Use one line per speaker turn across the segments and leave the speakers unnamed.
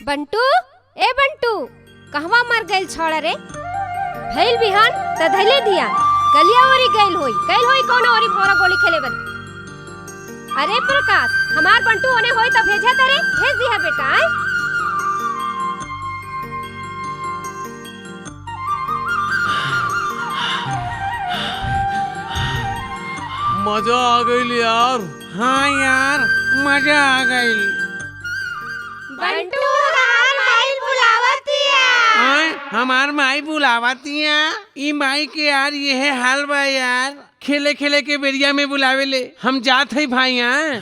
बंटू, ए बंटू, कहवा मर गइल छोड़ा रे? भइल बिहान त धइले दिया गलिया ओरी गइल होई कौन ओरी भोरा गोली खेले बन। अरे प्रकाश, हमार बंटू ओने होई त भेजा तरे, भेज दिया बेटा।
मजा आ गई यार।
हाँ यार, मजा आ गई।
बंटू हमार माई बुलावतिया।
हमार माई बुलावतिया। ई माई के यार ये हाल बा यार, खेले खेले के बेरिया में बुलावे ले। हम जात है भाई। यहाँ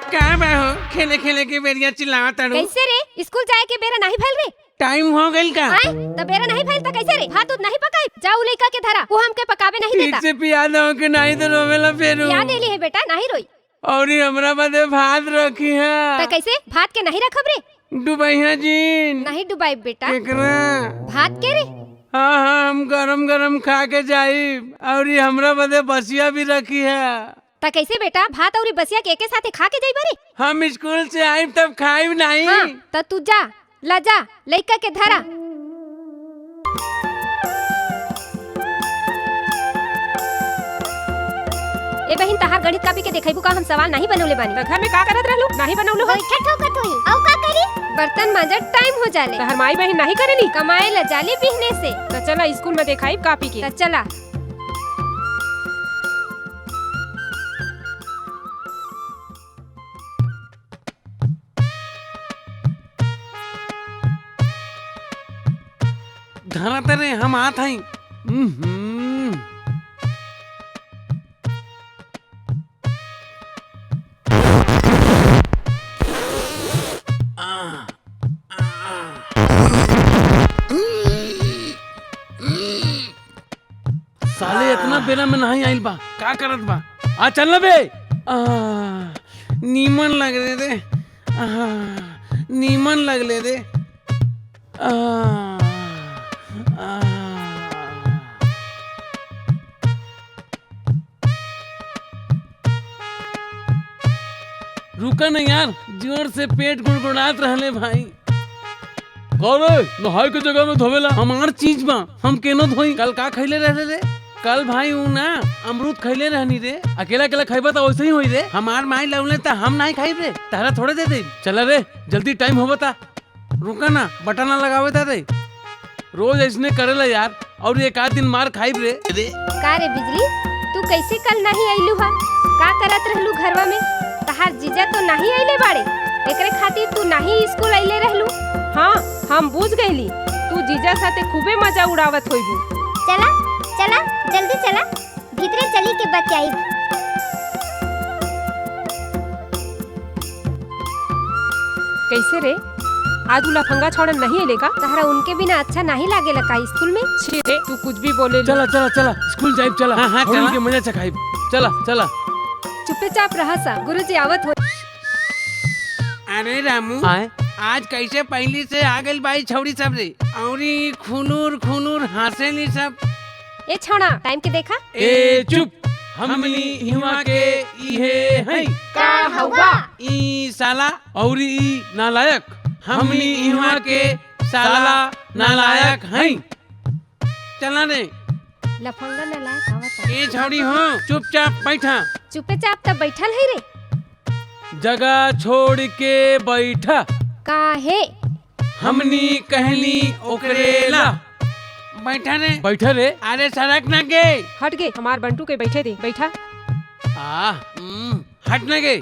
क्या बा हो, खेले खेले के बेरिया चिल्लावा तड़ू।
कैसे रे? स्कूल जाए के बेरा नहीं भइल रे?
टाइम हो गइल का?
त बेरा नहीं भइल त कैसे रे? भात नहीं पकाई? जाऊ लइका के धरा, वो हमके पकावे नहीं देता।
ठीक से पिया दो के नहीं तो रोवेला फेरू।
याद एली है बेटा, नहीं रोई।
और हमरा बदे भात रखी है।
त कैसे भात के नहीं रखब रे?
डुबैया जी
नहीं डुबाई बेटा।
केकरा?
भात के रे?
हाँ, हम गरम गरम खा के जाई। और ये हमरा बदे बसिया भी रखी है।
त कैसे बेटा भात और बसिया के एके साथे खा के जाई बारे?
हम स्कूल से आई तब खाई नहीं।
हाँ, त तू जा, ला जा लइका के धरा। ए बहिन, तहार गणित कापी के देखाइबू का? हम सवाल नहीं बनौले बानी।
घर में का करत रहलू? नहीं बनौलू हो?
का करी? बर्तन मांजत टाइम हो जाले।
तहर माई बहन नहीं करेली?
कमाए ला जाले बिहने से।
तो चला स्कूल में देखाई कापी के।
त चला।
धरा तरे हम आत हई। साले इतना बेरा में नहीं आइल बा, का करत बा? आ चल बे। नीमन लग रहे रे। नीमन लग ले रे। रुका नहीं यार, जोर से पेट गुड़गुड़ात रहले भाई।
अरे नहाय के जगह में धोवेला।
हमार चीज बा, हम केनो धोई? कल का खैले रहले रे? कल भाई ऊ ना अमरूद खैले रहनी रे।
अकेला अकेला खाइबा तो वैसे ही होई रे।
हमार माई लवले त हम नहीं खाई रे, तारा थोड़े दे दे।
चला रे, जल्दी टाइम हो बता।
रुका ना, बटन ना लगावे ता रे।
रोज ऐसने करेला यार, और एक आध दिन मार खाई रे।
का रे बिजली, तू कैसे कल नहीं आइलू हा? का करत रहलू घरवा में? तहार जीजा तो नहीं आइले बाड़े, एकरे खातिर तू नहीं स्कूल आइले रहलू।
हाँ, हम बुझ गईली, तू जीजा साथे खूबे मजा उड़ावत होइबू।
चला चला जल्दी चला, भीतरे चली के बतियाई।
कैसे रे? आज उ लफंगा छोड़न नहीं आइले का?
तहरा उनके बिना अच्छा नहीं लागेला का स्कूल में?
छी रे, तू कुछ भी बोले।
चला चला चला, स्कूल जाइब चला।
हाँ, हाँ,
होली
चला।
के मजा चखाइब। चला चला।
चुपचाप रहा सा, गुरुजी आवत हो।
अरे रामू,
आए
आज कैसे पहली से आ गइल बाई छौरी सब रे। औरी खुनूर खुनूर हंसेली सब।
ए छोड़ा, टाइम के देखा?
ए चुप, हमनी हिवा के इहे हैं।
का हवा?
ई साला
और ई नालायक।
हमनी हिवा के साला नालायक हैं। चला रे।
लफंगा नालायक आवत।
ए छौरी हो, चुपचाप बैठा।
चुपचाप तब बैठल है रे।
जगह छोड़ के बैठा।
काहे?
हमनी कहली ओकरेला। बैठा रे।
बैठा रे।
अरे सड़क ना गे।
हट गे, हमार बंटू के बैठे दे। बैठा।
हट ना गे।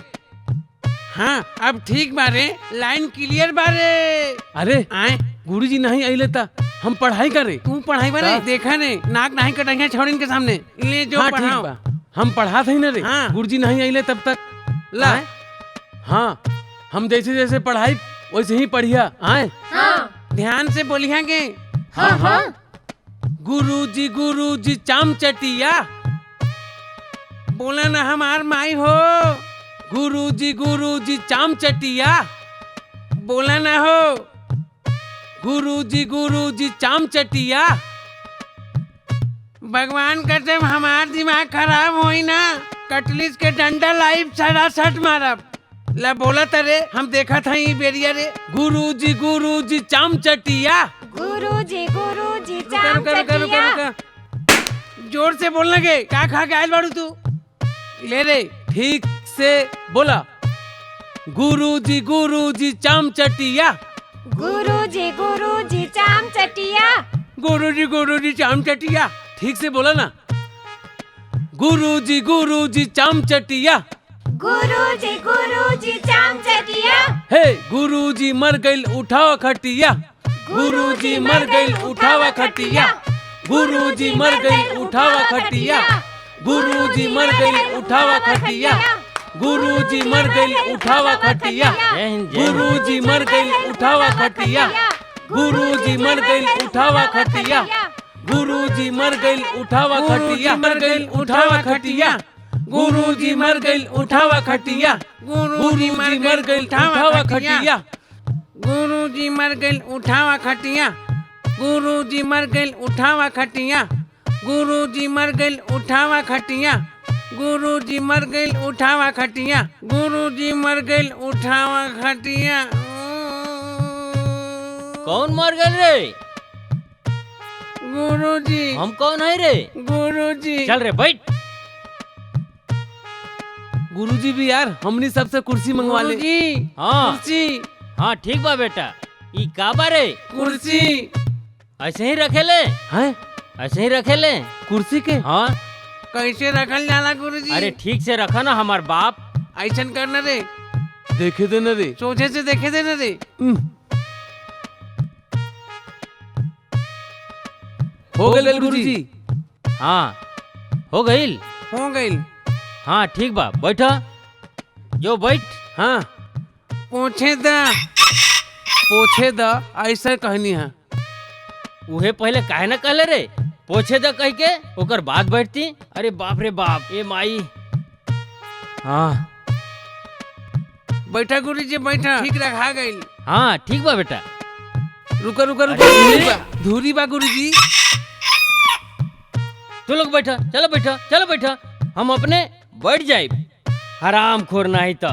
हाँ, अब ठीक बारे, लाइन क्लियर बारे।
अरे
आए,
गुरुजी नहीं आइले ता हम पढ़ाई करे।
तू पढ़ाई बारे
हाँ।
देखा ने, नाक नहीं कटाइया छौड़िन के सामने। ले जो
हाँ ठीक
पढ़ाओ।
बा, हम पढ़ा थे ना रे।
हाँ।
गुरुजी नहीं आइले तब तक।
ला।
आए? हाँ, हम जैसे जैसे पढ़ाई वैसे ही पढ़िया। आए
हाँ।
ध्यान से बोलिया के।
हाँ हाँ।
गुरुजी चाम चटिया। बोला ना हमार माई हो। गुरुजी चाम चटिया। बोला ना हो। गुरुजी चाम चटिया। भगवान कसम हमार दिमाग खराब होई ना, कटलिस के डंडा लाइव सड़ा सट मारब। ला बोला तरे हम देखा था ये बेरिया रे।
गुरुजी चाम चटिया।
गुरुजी
रुका
चाम
रुका रुका रुका
चटिया।
रुका जोर से बोलना के क्या खा के आयल बाड़ू तू ले रे।
ठीक से बोला। गुरुजी चाम चटिया।
गुरुजी चाम चटिया।
गुरुजी चाम चटिया।
ठीक से बोला ना। गुरुजी चाम चटिया।
गुरुजी चाम चटिया।
हे गुरुजी मर गइल उठावा खटिया। गुरुजी मर गइल उठावा खटिया। गुरुजी मर गइल उठावा खटिया। गुरुजी मर गइल उठावा खटिया। गुरुजी मर गइल उठावा खटिया। गुरुजी मर गइल उठावा खटिया। गुरुजी मर गइल उठावा खटिया। गुरुजी मर गइल उठावा खटिया। मर गइल उठावा खटिया। गुरुजी मर गइल उठावा खटिया। गुरुजी मर गइल उठावा खटिया।
गुरुजी मर गइल उठावा खटिया। गुरुजी मर गइल उठावा खटिया। गुरुजी मर गइल उठावा खटिया। गुरुजी मर गइल उठावा खटिया। गुरुजी मर गइल उठावा खटिया।
कौन मर गए रे?
गुरुजी
हम कौन है रे?
गुरुजी
चल रे बैठ।
गुरुजी भी यार हमनी सबसे कुर्सी मंगवा ले।
गुरुजी
हाँ
कुर्सी
हाँ ठीक बा बेटा। ई का बा रे?
कुर्सी
ऐसे ही रखेले?
हैं
ऐसे ही रखेले?
कुर्सी के?
हाँ
कैसे रखल जाला गुरुजी?
अरे ठीक से रखा ना हमार बाप।
ऐसन करना रे।
देखे देना रे।
सोचे से देखे देना रे।
हो गए गुरुजी।
हाँ हो गईल।
हो गइल।
हाँ ठीक बा बैठा। जो बैठ।
हाँ
पूछे दा
पोछे द ऐसा कहनी है।
उहे पहले काहे ना कहले रे? पोछे द कह के ओकर बाद बैठती। अरे बाप रे बाप ये माई। हाँ
बैठा गुरुजी बैठा। ठीक रखा गइल।
हाँ ठीक बा बेटा।
रुका रुका
अरे,
रुका धूरी बा गुरुजी।
तू लोग बैठा। चलो बैठा चलो बैठा। हम अपने बैठ जाए। हराम खोर नहीं तो